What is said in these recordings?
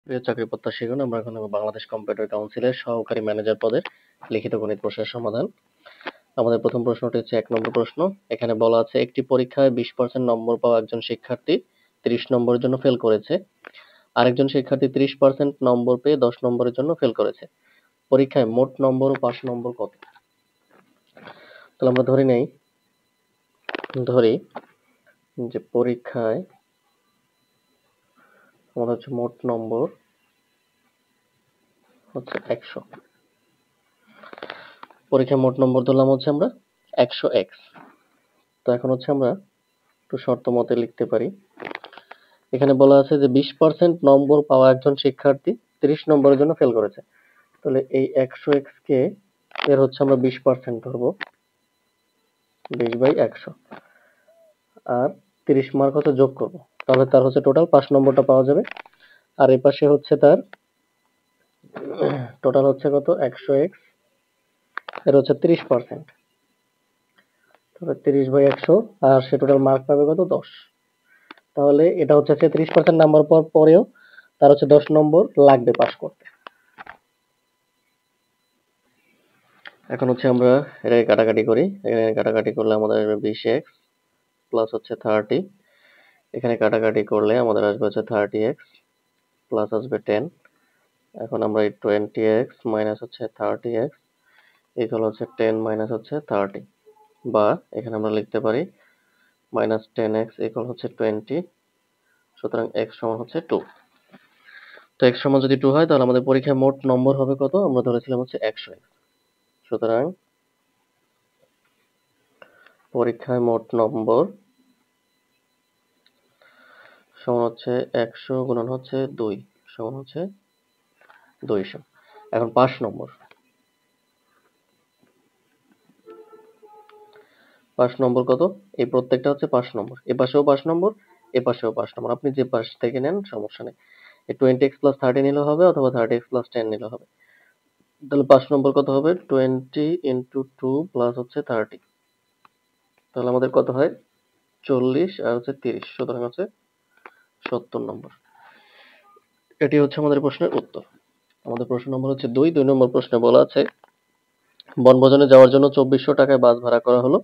প্রিয় চাকরি প্রত্যাশীগণ, আমরা এখন বাংলাদেশ কম্পিউটার কাউন্সিলের সহকারী ম্যানেজার পদের লিখিত গণিত প্রশ্নের সমাধান। আমাদের প্রথম প্রশ্নটি হচ্ছে 1 নম্বর প্রশ্ন। এখানে বলা আছে একটি পরীক্ষায় 20% নম্বর পাওয়া একজন শিক্ষার্থী 30 নম্বরের জন্য ফেল করেছে। আরেকজন শিক্ষার্থী 30% নম্বর পেয়ে 10 নম্বরের জন্য ফেল করেছে। পরীক্ষায় মোট নম্বর ও পাস নম্বর কত? তাহলে আমরা ধরি যে পরীক্ষায় আমাদের হচ্ছে মোট নম্বর হচ্ছে 100। পরীক্ষায় মোট নম্বর ধরলাম হচ্ছে আমরা 100x। তো এখন হচ্ছে আমরা একটু শর্ত মতে লিখতে পারি। এখানে বলা আছে যে 20% নম্বর পাওয়া একজন শিক্ষার্থী 30 নম্বরের জন্য ফেল করেছে। তাহলে এই 100x কে এর হচ্ছে আমরা 20% ধরবো, 20/100, আর 30 মার্ক হচ্ছে যোগ করব। তাহলে তার হচ্ছে টোটাল 5 নম্বরটা পাওয়া যাবে। আর এই পাশে হচ্ছে তার টোটাল হচ্ছে কত, 100x এর হচ্ছে 30%, তাহলে 30/100, আর সে টোটাল মার্ক পাবে কত, 10। তাহলে এটা হচ্ছে 30% নাম্বার পাওয়ার পরেও তার হচ্ছে 10 নম্বর লাগবে পাস করতে। এখন হচ্ছে আমরা এটাকে কাটাকাটি করি। এখানে কাটাকাটি করলে আমাদের আসবে 20x প্লাস হচ্ছে 30। এখানে কাটাকাটি করলে আমাদের আসবে হচ্ছে 30x প্লাস আসবে 10। এখন আমরা এই 20x মাইনাস হচ্ছে 30x ইকুয়াল হচ্ছে 10 মাইনাস হচ্ছে 30, বা এখানে আমরা লিখতে পারি মাইনাস 10x ইকুয়াল হচ্ছে 20। সুতরাং x সমান হচ্ছে 2। তো x সমান যদি 2 হয় তাহলে আমাদের পরীক্ষায় মোট নম্বর হবে কত? আমরা ধরেছিলাম হচ্ছে 100x। সুতরাং পরীক্ষায় মোট নম্বর সমান হচ্ছে 100 গুণন হচ্ছে 2 সমান হচ্ছে 200। এখন 5 নম্বর কত? এই প্রত্যেকটা হচ্ছে 5 নম্বর। এ পাশেও 5 নম্বর, এ পাশেও 5 নম্বর। আপনি যে পাশ থেকে নেন সমস্যা নেই। এই 20x প্লাস 30 নিলেও হবে, অথবা 30x প্লাস 10 নিলেও হবে। তাহলে 5 নম্বর কত হবে? 20 ইন্টু 2 প্লাস হচ্ছে 30। তাহলে আমাদের কত হয়? 40 আর হচ্ছে 30, সুতরাং হচ্ছে 70 নম্বর। এটি হচ্ছে আমাদের প্রশ্নের উত্তর। আমাদের প্রশ্ন নম্বর হচ্ছে 2 নম্বর প্রশ্নে বলা আছে বনভোজনে যাওয়ার জন্য 2400 টাকায় বাস ভাড়া করা হলো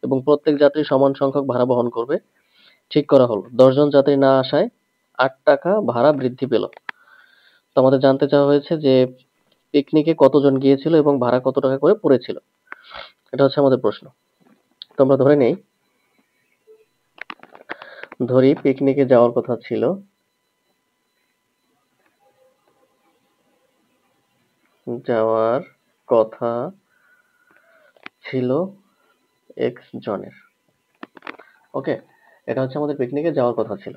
এবং প্রত্যেক যাত্রী সমান সংখ্যক ভাড়া বহন করবে ঠিক করা হলো। 10 জন যাত্রী না আসায় 8 টাকা ভাড়া বৃদ্ধি পেল। তো আমাদের জানতে চাওয়া হয়েছে যে পিকনিকে কতজন গিয়েছিল এবং ভাড়া কত টাকা করে পড়েছিল। এটা হচ্ছে আমাদের প্রশ্ন। তো আমরা ধরি পিকনিকে যাওয়ার কথা ছিল x জনের। ওকে, এটা হচ্ছে আমাদের পিকনিকে যাওয়ার কথা ছিল।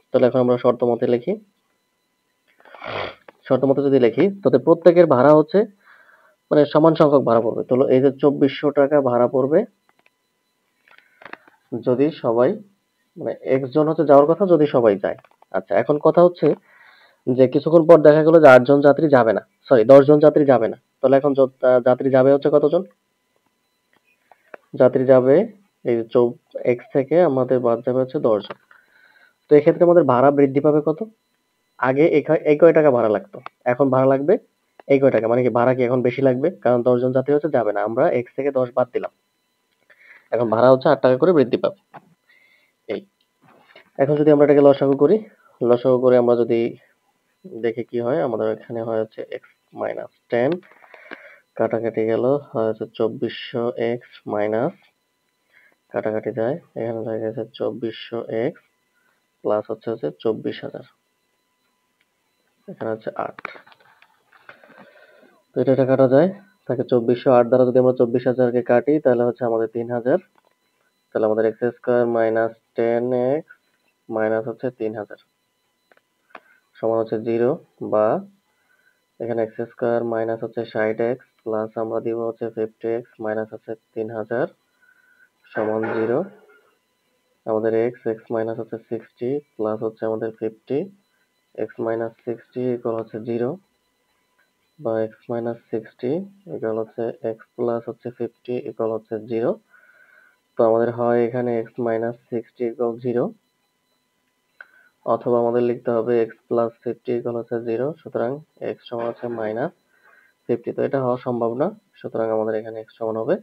তাহলে এখন আমরা শর্ত মতে যদি লিখি তাতে প্রত্যেকের ভাড়া হচ্ছে মানে সমান সংখ্যক ভাড়া পড়বে। তাহলে এই যে 2400 টাকা ভাড়া পড়বে যদি সবাই, মানে x জন হচ্ছে যাওয়ার কথা যদি সবাই যায়। আচ্ছা, এখন কথা হচ্ছে যে কিছুক্ষণ পর দেখা গেল যে 8 জন যাত্রী যাবে না, সরি 10 জন যাত্রী যাবে না। তাহলে এখন যাত্রী যাবে হচ্ছে কতজন? যাত্রী যাবে এই যে x থেকে আমাদের বাদ যাবে হচ্ছে 10 জন। তো এক্ষেত্রে আমাদের ভাড়া বৃদ্ধি পাবে কত? আগে এই কয় টাকা ভাড়া লাগতো, এখন ভাড়া লাগবে এই কয় টাকা। মানে কি ভাড়া কি এখন বেশি লাগবে? কারণ 10 জন যাত্রী হচ্ছে যাবে না, আমরা x থেকে 10 বাদ দিলাম। এখন ভাড়া হচ্ছে 8 টাকা করে বৃদ্ধি পাবে। এই এখন যদি আমরা এটাকে লসাগু করে আমরা যদি দেখি কি হয়, আমাদের এখানে হয় হচ্ছে x মাইনাস 10, কাটাকাটি গেল হয় হচ্ছে 2400x মাইনাস, কাটাকাটি যায়, এখানে হয়ে গেছে 2400x প্লাস হচ্ছে 24,000, এখানে হচ্ছে 8। তো এটা কাটা যায়, তাকে 2408 দ্বারা যদি আমরা 24,000 কে কাটি তাহলে হচ্ছে আমাদের 3000। তাহলে আমাদের x square minus 10x minus হচ্ছে 3000 সমান হচ্ছে 0, বা এখানে x স্কয়ার মাইনাস হচ্ছে 60x প্লাস আমরা দিব হচ্ছে 50x মাইনাস হচ্ছে 3000 সমান 0। আমাদের x মাইনাস হচ্ছে 60 প্লাস হচ্ছে আমাদের 50, x মাইনাস 60 ইকুয়াল হচ্ছে 0, বা x মাইনাস 60 ইকুয়াল হচ্ছে x প্লাস হচ্ছে 50 ইকুয়াল হচ্ছে 0। তো আমাদের হয় এখানে x মাইনাস 60 ইকুয়াল 0, অথবা আমাদের লিখতে হবে এক্স প্লাস 50 ইকুয়াল হচ্ছে 0, সুতরাং এক্স সমান হচ্ছে -50। তো এটা হওয়া সম্ভব না, সুতরাং আমাদের এখানে এক্স সমান হবে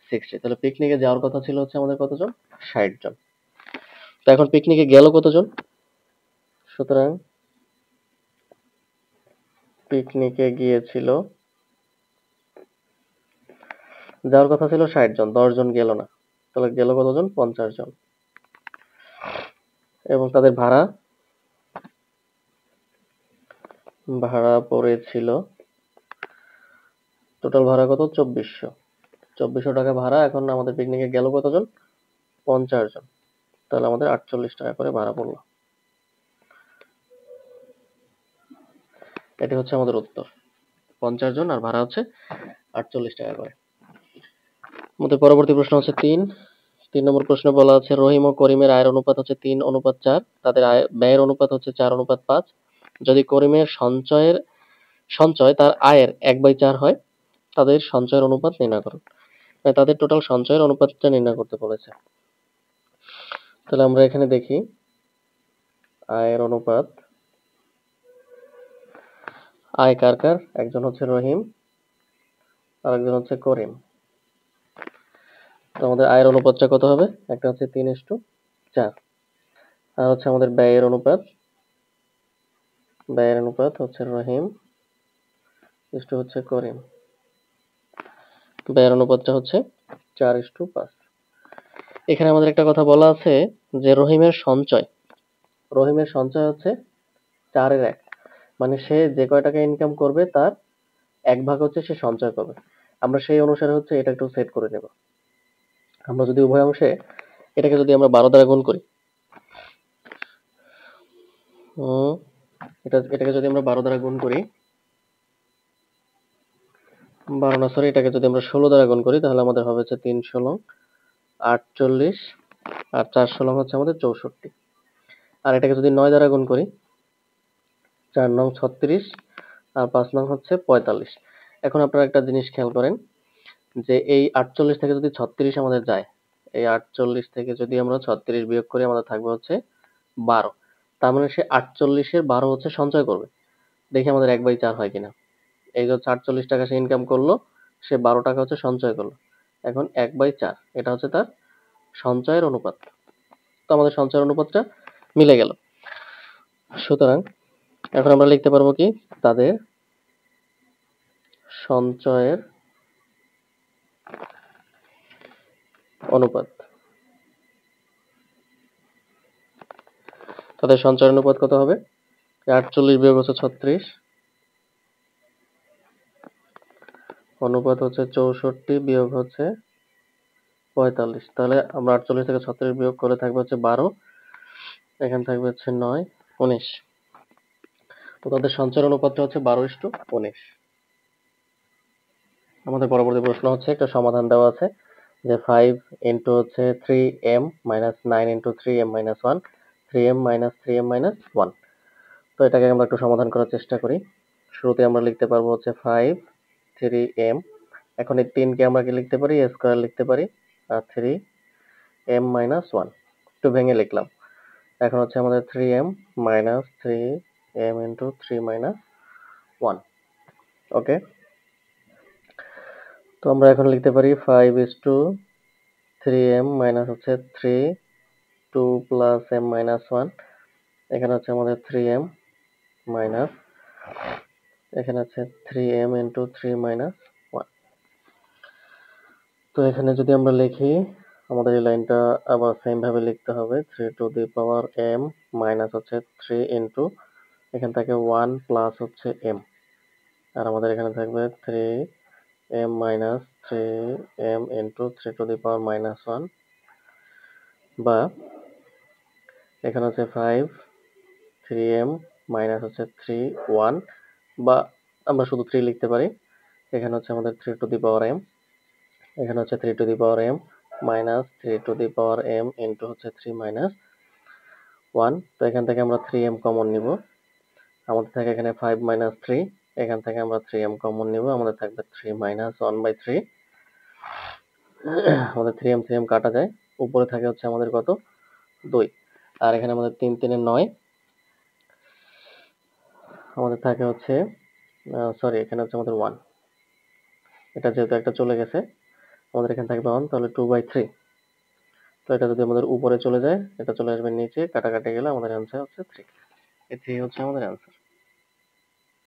60। তাহলে পিকনিকে যাওয়ার কথা ছিল হচ্ছে আমাদের কতজন? 60 জন। তো এখন পিকনিকে গেল কতজন? সুতরাং পিকনিকে গিয়েছিল, যাওয়ার কথা ছিল 60 জন, 10 জন গেল না, তাহলে গেল কতজন? 50 জন। এবং তাদের ভাড়া পড়েছিল, টোটাল ভাড়া কত? 2400 টাকা ভাড়া। এখন আমাদের পিকনিকে গেল কতজন? 50 জন, তাহলে আমাদের 48 টাকা করে ভাড়া পড়লো। এটি হচ্ছে আমাদের উত্তর, 50 জন আর ভাড়া হচ্ছে 48 টাকা করে। আমাদের পরবর্তী প্রশ্ন হচ্ছে 3 নম্বর প্রশ্নে বলা আছে রহিম ও করিমের আয়ের অনুপাত হচ্ছে 3:4, তাদের ব্যয়ের অনুপাত হচ্ছে 4:5। যদি করিমের সঞ্চয় তার আয়ের 1/4 হয়, তাদের সঞ্চয়ের অনুপাত নির্ণয় করুন। তাদের টোটাল সঞ্চয়ের অনুপাতটা নির্ণয় করতে বলেছে। তাহলে আমরা এখানে দেখি আয়ের অনুপাত, আয় কার কার? একজন হচ্ছে রহিম আর একজন হচ্ছে করিম। তো আমাদের আয়ের অনুপাতটা কত হবে? একটা হচ্ছে 3:4, আর হচ্ছে আমাদের ব্যয়ের অনুপাত হচ্ছে রহিম ইস্টু হচ্ছে করিম। ব্যয়ের অনুপাতটা হচ্ছে 4:5। এখানে আমাদের একটা কথা বলা আছে যে রহিমের সঞ্চয় হচ্ছে 4/1, মানে সে যে কয় টাকা ইনকাম করবে তার 1/2 হচ্ছে সে সঞ্চয় করবে। আমরা সেই অনুসারে হচ্ছে এটা একটু সেট করে নেব। আমরা যদি উভয় অংশে এটাকে যদি আমরা 12 দ্বারা গুণ করি, এটাকে যদি আমরা 12 দ্বারা গুণ করি, 12 না সরি, এটাকে যদি আমরা 16 দ্বারা গুণ করি, তাহলে আমাদের হবে হচ্ছে 3 × 16 = 48, আর 4 হচ্ছে আমাদের 64। আর এটাকে যদি 9 দ্বারা গুণ করি, 4 নং 36 আর 5 নং হচ্ছে 45। এখন আপনারা একটা জিনিস খেয়াল করেন যে এই 48 থেকে যদি 36 আমাদের যায়, এই 48 থেকে যদি আমরা 36 বিয়োগ করি, আমাদের থাকবে হচ্ছে 12। তার মানে সে 48 এর 12 হচ্ছে সঞ্চয় করবে। দেখি আমাদের 1/4 হয় কিনা। এই যে 48 টাকা সে ইনকাম করলো, সে 12 টাকা হচ্ছে সঞ্চয় করলো। এখন 1/4, এটা হচ্ছে তার সঞ্চয়ের অনুপাত। তো আমাদের সঞ্চয়ের অনুপাতটা মিলে গেল। সুতরাং এখন আমরা লিখতে পারবো কি? তাদের সঞ্চয়ের অনুপাত। তাদের সঞ্চয়ের অনুপাত কত হবে? 48 বিয়োগ হচ্ছে 36, অনুপাত হচ্ছে 64 বিয়োগ হচ্ছে 45। তাহলে আমরা 48 থেকে 36 বিয়োগ করে থাকবে হচ্ছে 12, এখানে থাকবে হচ্ছে 9, 19। তো তাদের সঞ্চয়ের অনুপাতটা হচ্ছে 12:19। আমাদের পরবর্তী প্রশ্ন হচ্ছে, একটা সমাধান দেওয়া আছে যে 5 ইন্টু হচ্ছে 3m minus 9 into 3m minus 1, 3m minus 3m minus 1। তো এটাকে আমরা একটু সমাধান করার চেষ্টা করি। শুরুতে আমরা লিখতে পারবো হচ্ছে 5 3m। এখন এই 3 কে আমরা কি লিখতে পারি? a স্কয়ার লিখতে পারি, আর 3m মাইনাস 1 একটু ভেঙে লিখলাম। এখন হচ্ছে আমাদের 3m minus 3m into 3 minus 1। ওকে, তো আমরা এখন লিখতে পারি 5:3m মাইনাস হচ্ছে 3, 2 প্লাস m মাইনাস 1। এখানে হচ্ছে আমাদের 3m মাইনাস, এখানে হচ্ছে 3m ইন্টু 3 মাইনাস 1। তো এখানে যদি আমরা লিখি, আমাদের এই লাইনটা আবার সেম ভাবে লিখতে হবে, 3 to the power m minus হচ্ছে 3 ইন্টু এখান থেকে 1 প্লাস হচ্ছে m, আর আমাদের এখানে থাকবে 3m minus 3m into 3 to the power minus 1, বা এখানে হচ্ছে 5 3m মাইনাস হচ্ছে 3 1, বা আমরা শুধু 3 লিখতে পারি। এখানে হচ্ছে আমাদের 3 টু দি পাওয়ার m, এখানে হচ্ছে 3 to the power m minus 3 to the power m into হচ্ছে 3 মাইনাস 1। তো এখান থেকে আমরা 3m কমন নিব, আমাদের থাকে এখানে 5 মাইনাস 3, এখান থেকে আমরা 3m কমন নিব, আমাদের থাকবে 3 মাইনাস 1/3। আমাদের 3m কাটা যায়, উপরে থাকে হচ্ছে আমাদের কত? 2, আর এখানে আমাদের 3 3 9, আমাদের থাকে হচ্ছে সরি, এখানে হচ্ছে আমাদের 1। এটা যেহেতু একটা চলে গেছে, আমাদের এখানে থাকবে 1, তাহলে 2/3। তো এটা যদি আমাদের উপরে চলে যায়, এটা চলে আসবে নিচে, কাটাকাটি গেলে আমাদের অ্যান্সার হচ্ছে 3। এই 3 হচ্ছে আমাদের অ্যান্সার।